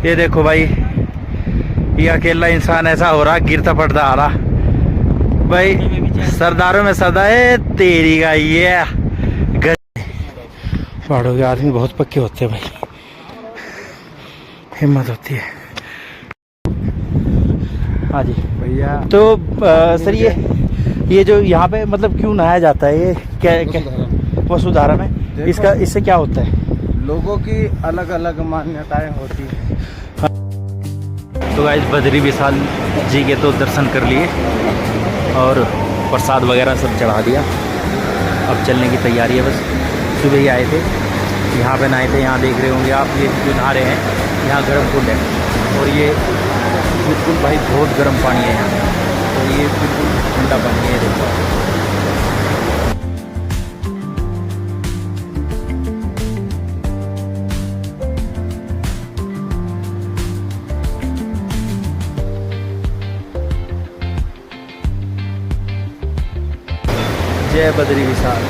ये देखो भाई, ये अकेला इंसान ऐसा हो रहा, गिरता पड़ता आ रहा भाई। सरदारों में सरदार है तेरी का ये। पहाड़ों के आदमी बहुत पक्के होते हैं भाई, हिम्मत होती है। हाँ जी भैया। तो सर ये जो यहाँ पे मतलब क्यों नहाया जाता है, ये क्या वसुधारा में, इसका इससे क्या होता है? लोगों की अलग अलग मान्यताएं होती हैं। तो गाइस बद्री विशाल जी के तो दर्शन कर लिए और प्रसाद वगैरह सब चढ़ा दिया। अब चलने की तैयारी है, बस सुबह ही आए थे, यहाँ पे नहाए थे। यहाँ देख रहे होंगे आप, ये जो नहा रहे हैं, यहाँ गर्म कुंड है और ये बिल्कुल भाई बहुत गर्म पानी है यहाँ, और ये बिल्कुल ठंडा पानी है। देखो जय बद्री विशाल।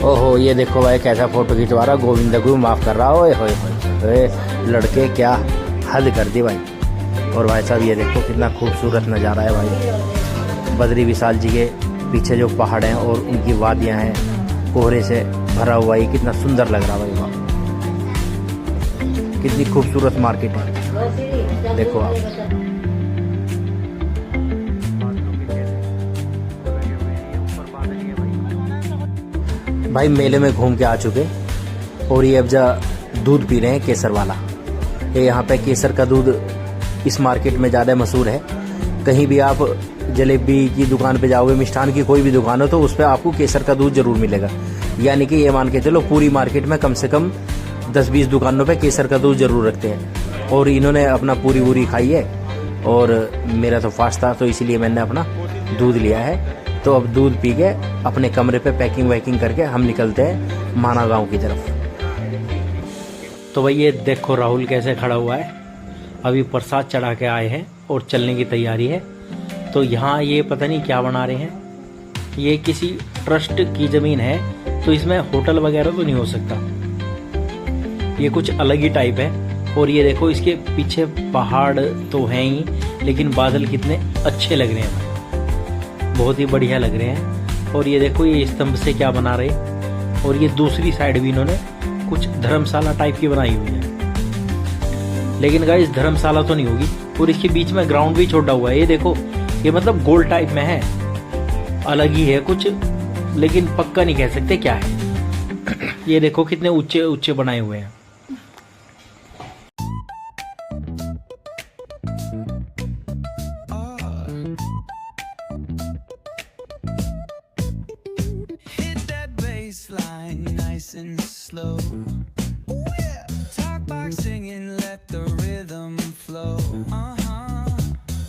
ओहो ये देखो भाई कैसा फोटो खिंचवा रहा, गोविंदा को माफ कर रहा। ओए होए होए, लड़के क्या हद कर दी भाई। और भाई साहब ये देखो कितना खूबसूरत नज़ारा है भाई, बद्री विशाल जी के पीछे जो पहाड़ हैं और उनकी वादियां हैं, कोहरे से भरा हुआ, ये कितना सुंदर लग रहा भाई। वहाँ कितनी खूबसूरत मार्केट है, देखो आप। भाई मेले में घूम के आ चुके और ये अब जा दूध पी रहे हैं केसर वाला। ये यहाँ पे केसर का दूध इस मार्केट में ज़्यादा मशहूर है। कहीं भी आप जलेबी की दुकान पे जाओगे, मिष्ठान की कोई भी दुकान हो, तो उस पर आपको केसर का दूध जरूर मिलेगा। यानी कि ये मान के चलो पूरी मार्केट में कम से कम 10-20 दुकानों पे केसर का दूध जरूर रखते हैं। और इन्होंने अपना पूरी खाई है और मेरा तो फास्ट था, तो इसीलिए मैंने अपना दूध लिया है। तो अब दूध पी के अपने कमरे पे पैकिंग वैकिंग करके हम निकलते हैं माना गांव की तरफ। तो भाई ये देखो राहुल कैसे खड़ा हुआ है, अभी प्रसाद चढ़ा के आए हैं और चलने की तैयारी है। तो यहाँ ये पता नहीं क्या बना रहे हैं, ये किसी ट्रस्ट की ज़मीन है, तो इसमें होटल वगैरह तो नहीं हो सकता, ये कुछ अलग ही टाइप है। और ये देखो इसके पीछे पहाड़ तो हैं ही, लेकिन बादल कितने अच्छे लग रहे हैं, बहुत ही बढ़िया लग रहे हैं। और ये देखो ये स्तंभ से क्या बना रहे हैं, और ये दूसरी साइड भी इन्होंने कुछ धर्मशाला टाइप की बनाई हुई है, लेकिन गाइस धर्मशाला तो नहीं होगी। और इसके बीच में ग्राउंड भी छोड़ा हुआ है, ये देखो ये मतलब गोल टाइप में है, अलग ही है कुछ, लेकिन पक्का नहीं कह सकते क्या है। ये देखो कितने ऊंचे ऊंचे बनाए हुए हैं। Nice and slow. Yeah. Talk box singing, let the rhythm flow.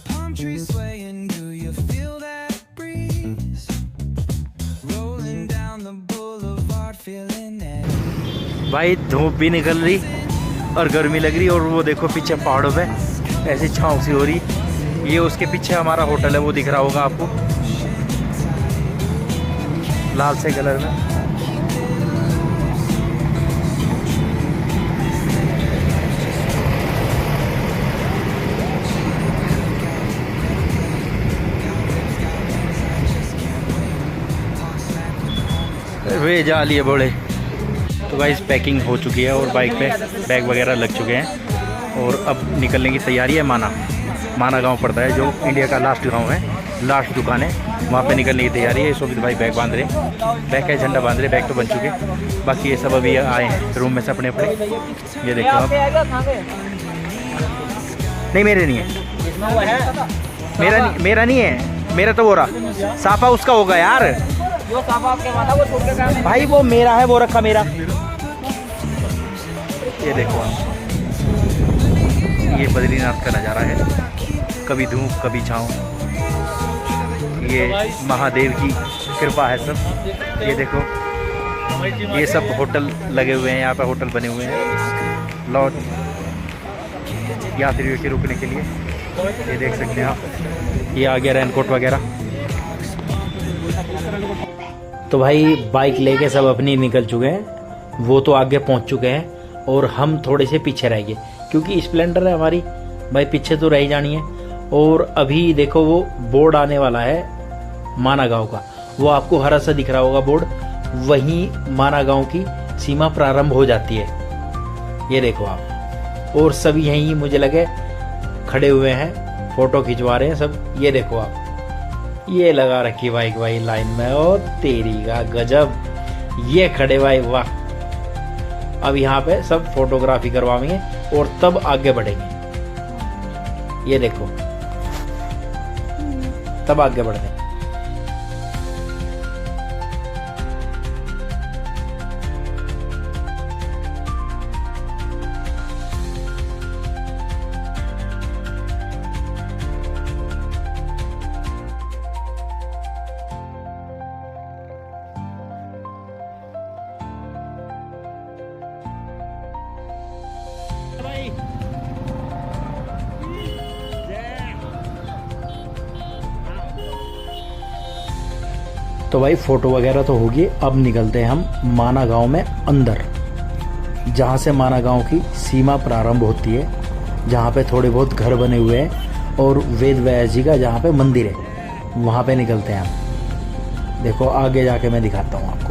Palm trees swaying, do you feel that breeze? Rolling down the boulevard, feeling that. भाई धूप भी निकल रही और गर्मी लग रही, और वो देखो पीछे पहाड़ों पे ऐसी छाँव सी हो रही। ये उसके पीछे हमारा होटल है, वो दिख रहा होगा आपको लाल से कलर में। वे जा लिए बोले। तो गाइस पैकिंग हो चुकी है और बाइक पे बैग वगैरह लग चुके हैं, और अब निकलने की तैयारी है। माना गांव पड़ता है, जो इंडिया का लास्ट गांव है, लास्ट दुकान है, वहाँ पे निकलने की तैयारी है। शोभित भाई बैग बांध रहे, बैग का झंडा बांध रहे, बैग तो बन चुके, बाकी ये सब अभी आए हैं रूम में से अपने अपने। ये देखो आप, नहीं मेरे नहीं है, मेरा नहीं है, मेरा तो वो रहा साफा उसका होगा यार, जो साफा आपके माता वो छोड़ के भाई वो मेरा है, वो रखा मेरा। ये देखो आप, ये बद्रीनाथ का नज़ारा है, कभी धूप कभी छाँव, ये महादेव की कृपा है सब। ये देखो ये सब होटल लगे हुए हैं, यहाँ पे होटल बने हुए हैं लॉज यात्रियों के रुकने के लिए। ये देख सकते हैं आप, ये आ गया रेनकोट वगैरह। तो भाई बाइक लेके सब अपनी निकल चुके हैं वो तो आगे पहुंच चुके हैं और हम थोड़े से पीछे रह गए, क्योंकि स्प्लेंडर है हमारी भाई, पीछे तो रह ही जानी है। और अभी देखो वो बोर्ड आने वाला है माना गांव का, वो आपको हरा सा दिख रहा होगा बोर्ड, वहीं माना गांव की सीमा प्रारंभ हो जाती है, ये देखो आप। और सभी यहीं मुझे लगे खड़े हुए हैं, फोटो खिंचवा रहे हैं सब, ये देखो आप, ये लगा रखी बाइक भाई लाइन में, और तेरी का गजब, ये खड़े भाई वाह। अब यहाँ पे सब फोटोग्राफी करवाएंगे और तब आगे बढ़ेंगे, ये देखो तब आगे बढ़ते हैं। तो भाई फोटो वगैरह तो होगी, अब निकलते हैं हम माना गांव में अंदर, जहाँ से माना गांव की सीमा प्रारंभ होती है, जहाँ पे थोड़े बहुत घर बने हुए हैं और वेद व्यास जी का जहाँ पे मंदिर है, वहाँ पे निकलते हैं हम। देखो आगे जाके मैं दिखाता हूँ आपको।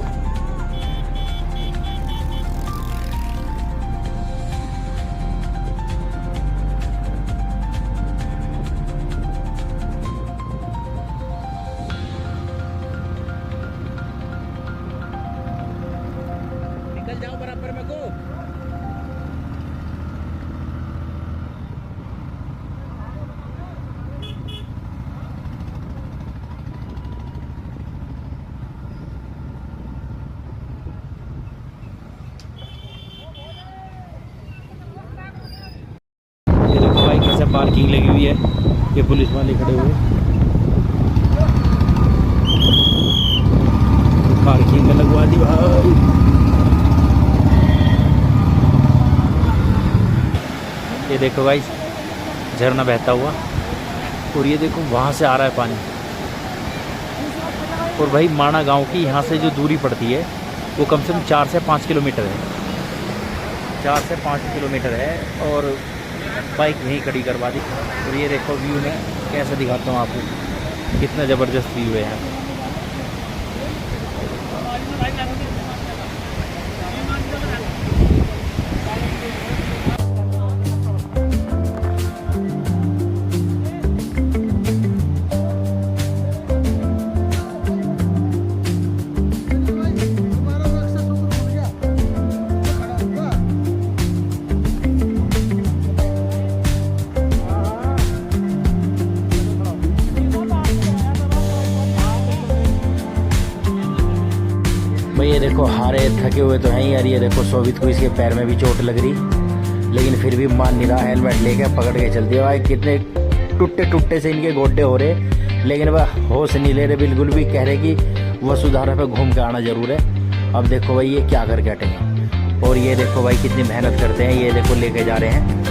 निकल जाओ बराबर में को। ये देखो भाई कैसे पार्किंग लगी हुई है, ये पुलिस वाले खड़े हुए, पार्किंग में लगवा दी भाई। ये देखो भाई झरना बहता हुआ, और ये देखो वहाँ से आ रहा है पानी। और भाई माना गांव की यहाँ से जो दूरी पड़ती है वो कम से कम 4 से 5 किलोमीटर है, 4 से 5 किलोमीटर है। और बाइक यहीं खड़ी करवा दी। और ये देखो व्यू में कैसे दिखाता हूँ आपको, कितना ज़बरदस्त व्यू है यहाँ। भाई ये देखो हारे थके हुए तो हैं यार, ये देखो शोभित को इसके पैर में भी चोट लग रही, लेकिन फिर भी मान नहीं रहा, हेलमेट लेके पकड़ के चल दिया भाई। कितने टुट्टे टुट्टे से इनके गोड्डे हो रहे, लेकिन वह होश नहीं ले रहे बिल्कुल भी, कह रहे कि वसुधारा पे घूम के आना जरूर है। अब देखो भाई ये क्या करके हटेंगे। और ये देखो भाई कितनी मेहनत करते हैं, ये देखो लेके जा रहे हैं।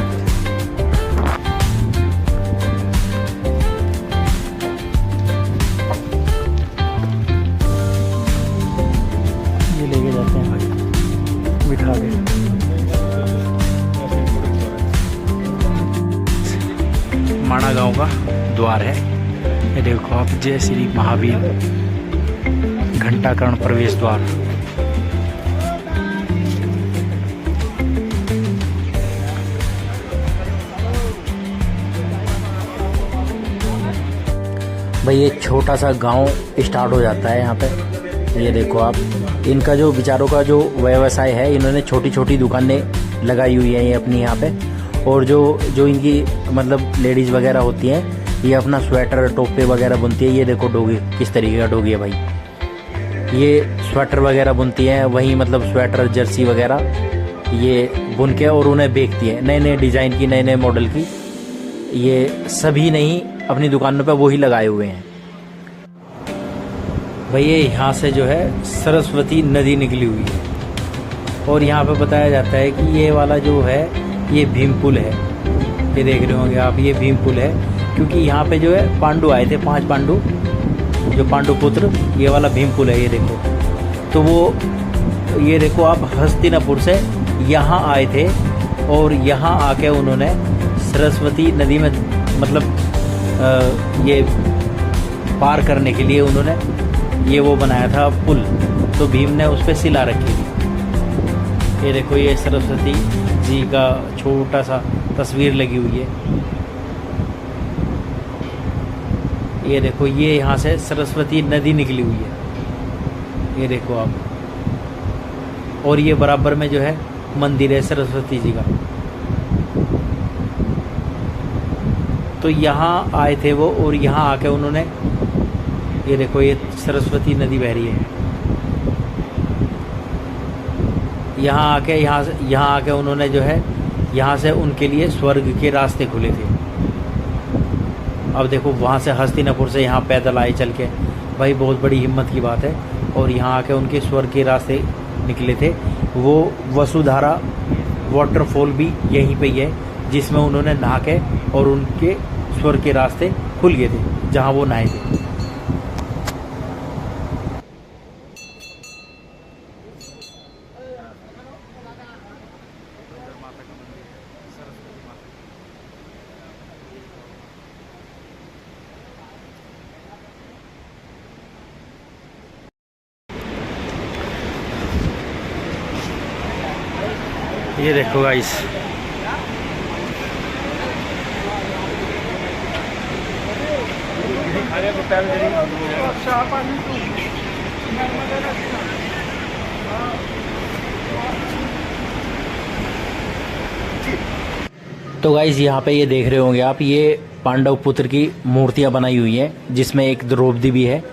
लेके जाते हैं भाई बिठा के। माना गांव का द्वार है, ये देखो आप, जय श्री महावीर घंटाकर्ण प्रवेश द्वार। भाई ये छोटा सा गांव स्टार्ट हो जाता है यहाँ पे। ये देखो आप, इनका जो बेचारों का जो व्यवसाय है, इन्होंने छोटी छोटी दुकानें लगाई हुई हैं ये अपनी यहाँ पे। और जो इनकी मतलब लेडीज़ वगैरह होती हैं, ये अपना स्वेटर टोपे वगैरह बुनती है। ये देखो डोगी किस तरीके का डोगी है भाई, ये स्वेटर वगैरह बुनती हैं, वहीं मतलब स्वेटर जर्सी वगैरह ये बुन के और उन्हें बेचती है, नए नए डिज़ाइन की, नए नए मॉडल की। ये सभी नहीं अपनी दुकानों पे वो ही लगाए हुए हैं। भाई ये यहाँ से जो है सरस्वती नदी निकली हुई है, और यहाँ पे बताया जाता है कि ये वाला जो है ये भीम पुल है। ये देख रहे होंगे आप, ये भीम पुल है, क्योंकि यहाँ पे जो है पांडु आए थे, 5 पांडु, जो पांडु पुत्र, ये वाला भीम पुल है। ये देखो, तो वो ये देखो आप हस्तिनापुर से यहाँ आए थे और यहाँ आके उन्होंने सरस्वती नदी में मतलब ये पार करने के लिए उन्होंने ये वो बनाया था पुल, तो भीम ने उस पर शिला रखी थी। ये देखो ये सरस्वती जी का छोटा सा तस्वीर लगी हुई है। ये देखो ये यहाँ से सरस्वती नदी निकली हुई है, ये देखो आप। और ये बराबर में जो है मंदिर है सरस्वती जी का। तो यहाँ आए थे वो और यहाँ आके उन्होंने ये देखो ये सरस्वती नदी बह रही है। यहाँ आके उन्होंने जो है यहाँ से उनके लिए स्वर्ग के रास्ते खुले थे। अब देखो वहाँ से हस्तिनापुर से यहाँ पैदल आए चल के, भाई बहुत बड़ी हिम्मत की बात है। और यहाँ आके उनके स्वर्ग के रास्ते निकले थे। वो वसुधारा वाटरफॉल भी यहीं पे ही है, जिसमें उन्होंने नहा के और उनके स्वर्ग के रास्ते खुल गए थे जहाँ वो नहाए थे। ये देखो गाइस, तो गाइस यहाँ पे ये देख रहे होंगे आप, ये पांडव पुत्र की मूर्तियां बनाई हुई हैं, जिसमें एक द्रौपदी भी है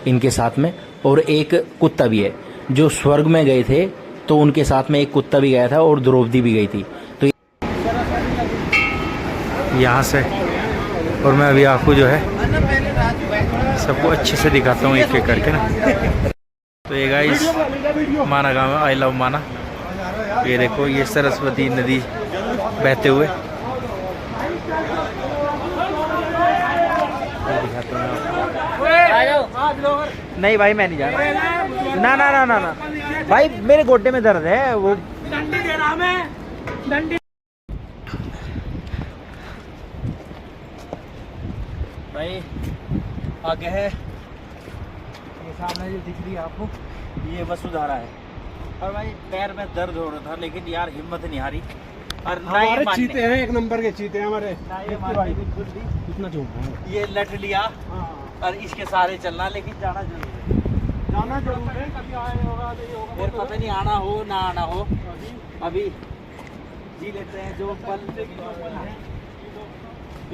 इनके साथ में और एक कुत्ता भी है। जो स्वर्ग में गए थे तो उनके साथ में एक कुत्ता भी गया था और द्रौपदी भी गई थी। तो यहाँ से और मैं अभी आपको जो है सबको अच्छे से दिखाता हूँ एक एक करके ना। तो ये गाइस माना गाँव है, आई लव माना। ये देखो ये सरस्वती नदी बहते हुए दिखाता हूँ आपको। नहीं भाई मैं नहीं जा रहा, ना ना ना ना ना भाई, मेरे गोड्डे में दर्द है। वो डंडी दे रहा मैं, डंडी भाई आगे है। ये सामने जो दिख रही है आपको, ये वसुधारा है। और भाई पैर में दर्द हो रहा था, लेकिन यार हिम्मत नहीं आ रही। और हमारे चीते हैं, एक नंबर के चीते हैं हमारे। कितना जो ये लट लिया और इसके सहारे चलना, लेकिन जाना जरूर है। जाना जरूर है, कभी आए होगा नहीं होगा, फिर पता नहीं आना हो ना आना हो। अभी जी लेते हैं, जो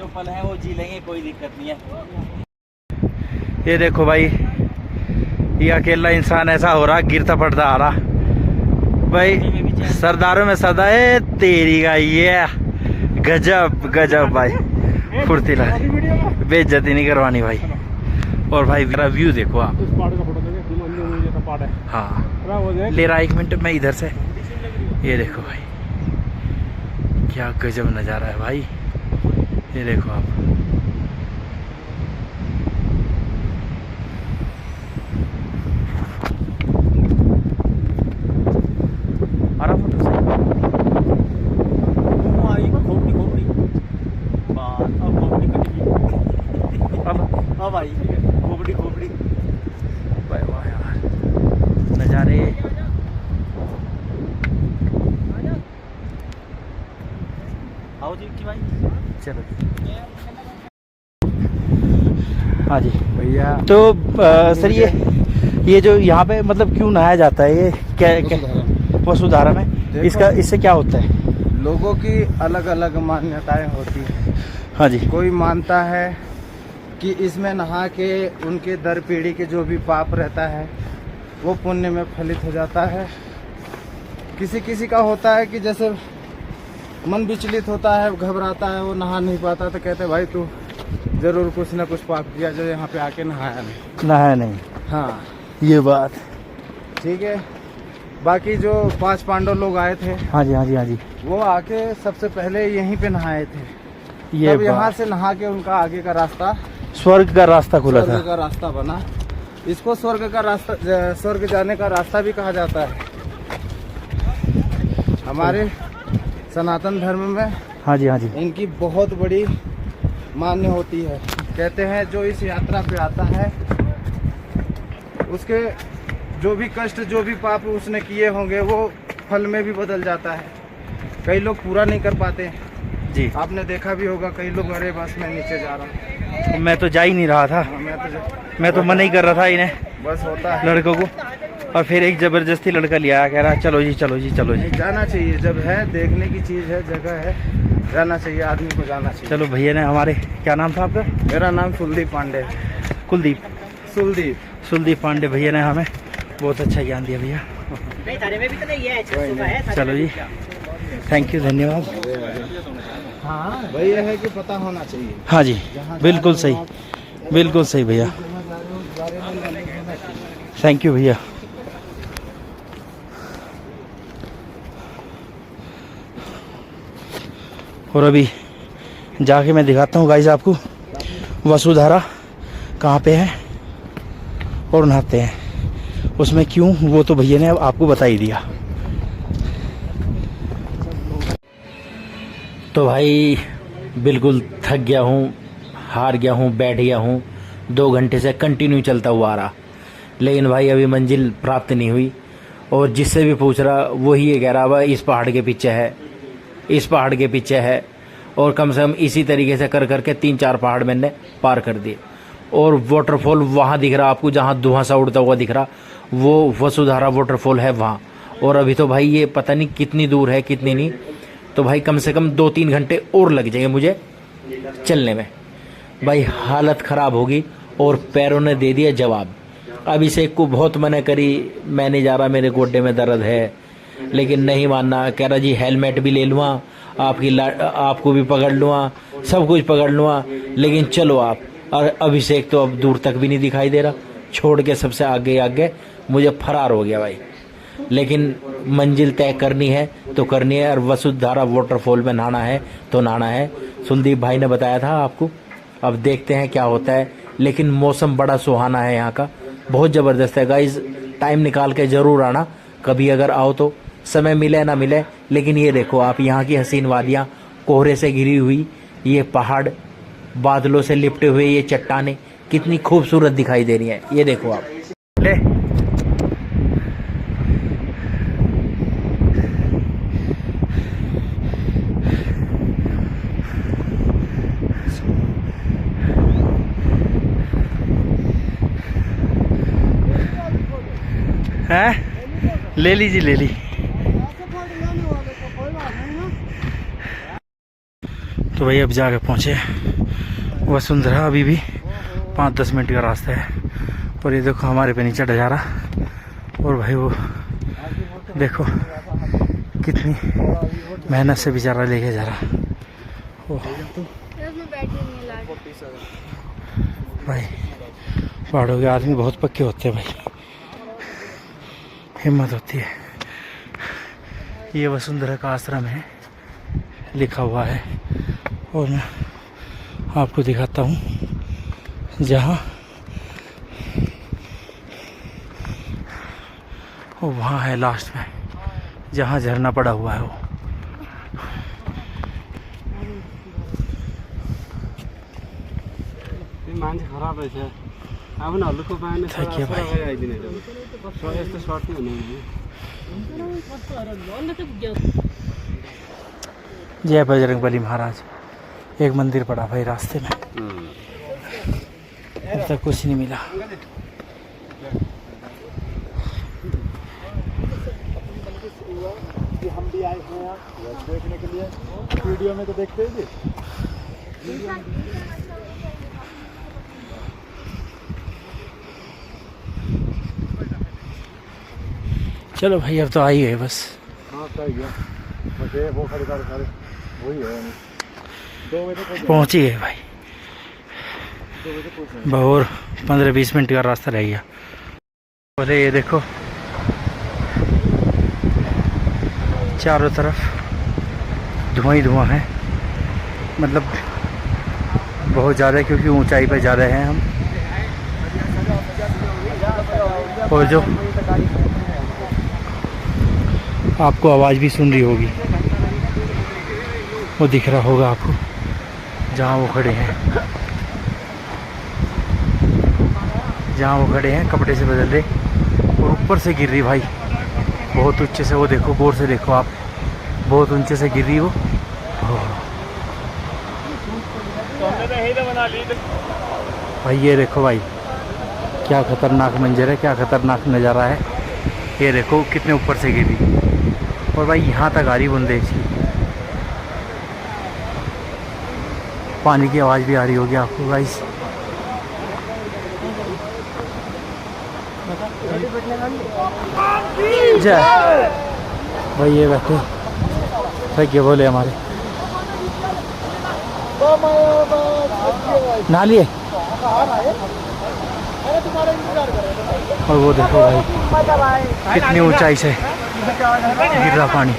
पल है वो जी लेंगे, कोई दिक्कत नहीं है। ये देखो भाई, ये अकेला इंसान ऐसा हो रहा, गिरता पड़ता आ रहा भाई। सरदारों में सरदार है तेरी का, ये गजब गजब भाई, फुर्तीला, बेइज्जती नहीं करवानी भाई। और भाई मेरा व्यू देखो आप। हाँ ले रहा, 1 मिनट में इधर से। ये देखो भाई क्या गजब नज़ारा है भाई, ये देखो आप। भाई खोपड़ी खोपड़ी भाई, वाह यार नज़ारे। आओ जी की भाई, चलो हाँ जी भैया। तो सर ये जो यहाँ पे मतलब क्यों नहाया जाता है, ये क्या वसुधारा में, इससे क्या होता है? लोगों की अलग अलग मान्यताएं होती है। हाँ जी। कोई मानता है कि इसमें नहा के उनके दर पीढ़ी के जो भी पाप रहता है वो पुण्य में फलित हो जाता है। किसी किसी का होता है कि जैसे मन विचलित होता है, घबराता है, वो नहा नहीं पाता, तो कहते भाई तू जरूर कुछ ना कुछ पाप किया जो यहाँ पे आके नहाया नहीं। हाँ ये बात ठीक है। बाकी जो 5 पांडव लोग आए थे, हाँ जी हाँ जी हाँ जी, वो आके सबसे पहले यहीं पे नहाए थे। ये तब यहाँ से नहा के उनका आगे का रास्ता, स्वर्ग का रास्ता खुला था। स्वर्ग का रास्ता बना। इसको स्वर्ग का रास्ता, स्वर्ग जाने का रास्ता भी कहा जाता है। हमारे सनातन धर्म में हाँ जी, हाँ जी। इनकी बहुत बड़ी मान्य होती है। कहते हैं जो इस यात्रा पे आता है उसके जो भी कष्ट, जो भी पाप उसने किए होंगे वो फल में भी बदल जाता है। कई लोग पूरा नहीं कर पाते जी। आपने देखा भी होगा, कई लोग अरे बस मैं नीचे जा रहा हूँ। मैं तो जा ही नहीं रहा था, मैं तो मना ही कर रहा था इन्हें, बस होता है लड़कों को। और फिर एक जबरदस्ती लड़का लिया, कह रहा चलो जी चलो जी चलो जी। जाना चाहिए, जब है देखने की चीज है, जगह है, जाना चाहिए, आदमी को जाना चाहिए। चलो भैया ने हमारे, क्या नाम था आपका? मेरा नाम सुलदीप पांडे। कुलदीप, सुलदीप पांडे भैया ने हमें बहुत अच्छा ज्ञान दिया भैया। नहीं थाने में भी तो नहीं है, सुबह है। चलो जी, थैंक यू, धन्यवाद। भाई ये है कि पता होना चाहिए। हाँ जी, बिल्कुल सही, बिल्कुल सही भैया, थैंक यू भैया। और अभी जाके मैं दिखाता हूँ गाइस आपको वसुधारा कहाँ पे है और नहाते हैं उसमें क्यों, वो तो भैया ने अब आपको बता ही दिया। तो भाई बिल्कुल थक गया हूँ, हार गया हूँ, बैठ गया हूँ। 2 घंटे से कंटिन्यू चलता हुआ आ रहा, लेकिन भाई अभी मंजिल प्राप्त नहीं हुई। और जिससे भी पूछ रहा वही ये कह रहा भाई इस पहाड़ के पीछे है, इस पहाड़ के पीछे है। और कम से कम इसी तरीके से कर करके 3-4 पहाड़ मैंने पार कर दिए। और वाटरफॉल वहाँ दिख रहा आपको, जहाँ धुआं सा उड़ता हुआ दिख रहा, वो वसुधारा वाटरफॉल है वहाँ। और अभी तो भाई ये पता नहीं कितनी दूर है कितनी नहीं, तो भाई कम से कम 2-3 घंटे और लग जाएंगे मुझे चलने में। भाई हालत ख़राब होगी और पैरों ने दे दिया जवाब। अभिषेक को बहुत मना करी, मैं नहीं जा रहा, मेरे गोड्डे में दर्द है, लेकिन नहीं मानना। कह रहा जी हेलमेट भी ले लूँगा, आपको भी पकड़ लूँगा, सब कुछ पकड़ लूँगा, लेकिन चलो आप। और अभिषेक तो अब दूर तक भी नहीं दिखाई दे रहा, छोड़ के सबसे आगे आगे मुझे फरार हो गया भाई। लेकिन मंजिल तय करनी है तो करनी है, और वसुधारा वाटरफॉल में नहाना है तो नहाना है। सुलदीप भाई ने बताया था आपको, अब देखते हैं क्या होता है। लेकिन मौसम बड़ा सुहाना है यहाँ का, बहुत ज़बरदस्त है गाइस। टाइम निकाल के ज़रूर आना कभी, अगर आओ तो, समय मिले ना मिले। लेकिन ये देखो आप, यहाँ की हसीन वादियाँ, कोहरे से घिरी हुई ये पहाड़, बादलों से लिपटे हुए ये चट्टानें कितनी खूबसूरत दिखाई दे रही हैं। ये देखो आप। ले हैं, ले लीजिए, ले ली। तो भाई अब जाके पहुँचे वसुंधरा, अभी भी 5-10 मिनट का रास्ता है। और ये देखो हमारे पे नीचे जा रहा, और भाई वो देखो कितनी मेहनत से बेचारा लेके जा रहा। ओह भाई, पहाड़ों के आदमी बहुत पक्के होते हैं भाई, हिम्मत होती है। ये वसुंधरा का आश्रम है लिखा हुआ है, और मैं आपको दिखाता हूँ जहाँ वो वहाँ है लास्ट में, जहाँ झरना पड़ा हुआ है वो। खराब है अब नहरुको पानी थकिए भाई। आइदिने यस्तो सर्ट हुने जय बजरंगबली महाराज। एक मंदिर पड़ा भाई रास्ते में, अब तक कुछ नहीं मिला। हम भी आए हैं यहाँ देखने के लिए, वीडियो में तो देखते ही। चलो भाई अब तो आ ही गए बस। हाँ तो ही गया, बस ये वो खरीदार सारे वही है। 2 बजे तक पहुँच ही गए भाई, 2 बजे पहुँचे। और 15-20 मिनट का रास्ता रह गया। बोले ये देखो चारों तरफ धुआं ही धुआं है, मतलब बहुत ज़्यादा, क्योंकि ऊंचाई पे ज़्यादा हैं हम। और जो आपको आवाज़ भी सुन रही होगी, वो दिख रहा होगा आपको जहाँ वो खड़े हैं, जहाँ वो खड़े हैं कपड़े से बदल रहे और ऊपर से गिर रही भाई बहुत ऊंचे से। वो देखो, गौर से देखो आप, बहुत ऊंचे से गिर रही वो। भाई ये देखो भाई, क्या खतरनाक मंजर है, क्या खतरनाक नज़ारा है। ये देखो कितने ऊपर से गिरी और भाई यहाँ तक आ रही बूंदे इसकी। पानी की आवाज़ भी आ रही होगी आपको गाइस। जय भाई, ये बैठे क्या बोले हमारे ना लिए। और वो देखो भाई कितनी ऊंचाई से गिर रहा पानी।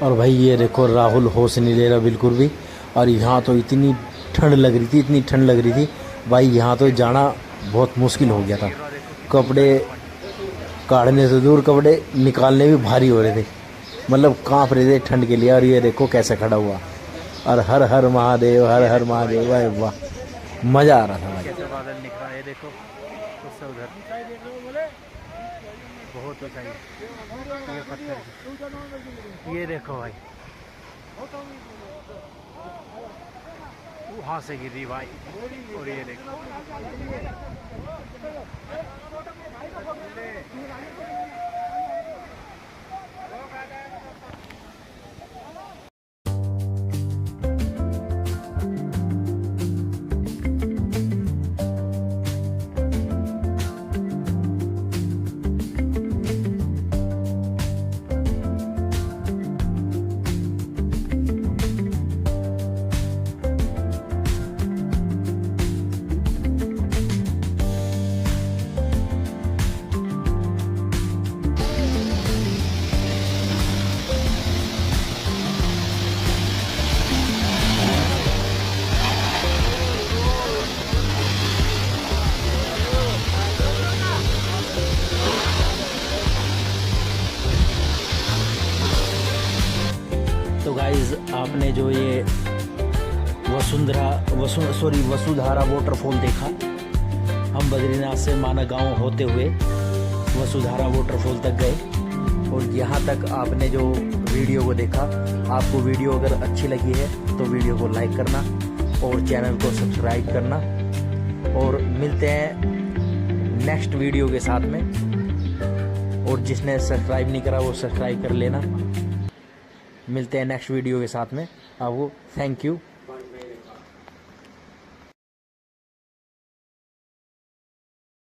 और भाई ये देखो राहुल होश नहीं ले रहा बिल्कुल भी। और यहाँ तो इतनी ठंड लग रही थी, इतनी ठंड लग रही थी भाई, यहाँ तो जाना बहुत मुश्किल हो गया था। कपड़े काढ़ने से दूर कपड़े निकालने भी भारी हो रहे थे, मतलब कांप रहे थे ठंड के लिए। और ये देखो कैसे खड़ा हुआ और हर हर महादेव, हर हर महादेव, वाह वाह, मज़ा आ रहा था भाई। बादल निकला है देखो उधर, बहुत ऊंचाई ये पत्थर की। ये देखो भाई वहाँ से गिरी भाई। और ये देखो तो गाइज आपने जो ये वसुधारा वाटरफॉल देखा, हम बद्रीनाथ से माना गांव होते हुए वसुधारा वाटरफॉल तक गए। और यहाँ तक आपने जो वीडियो को देखा, आपको वीडियो अगर अच्छी लगी है तो वीडियो को लाइक करना और चैनल को सब्सक्राइब करना। और मिलते हैं नेक्स्ट वीडियो के साथ में। और जिसने सब्सक्राइब नहीं करा वो सब्सक्राइब कर लेना। मिलते हैं नेक्स्ट वीडियो के साथ में। आपको थैंक यू।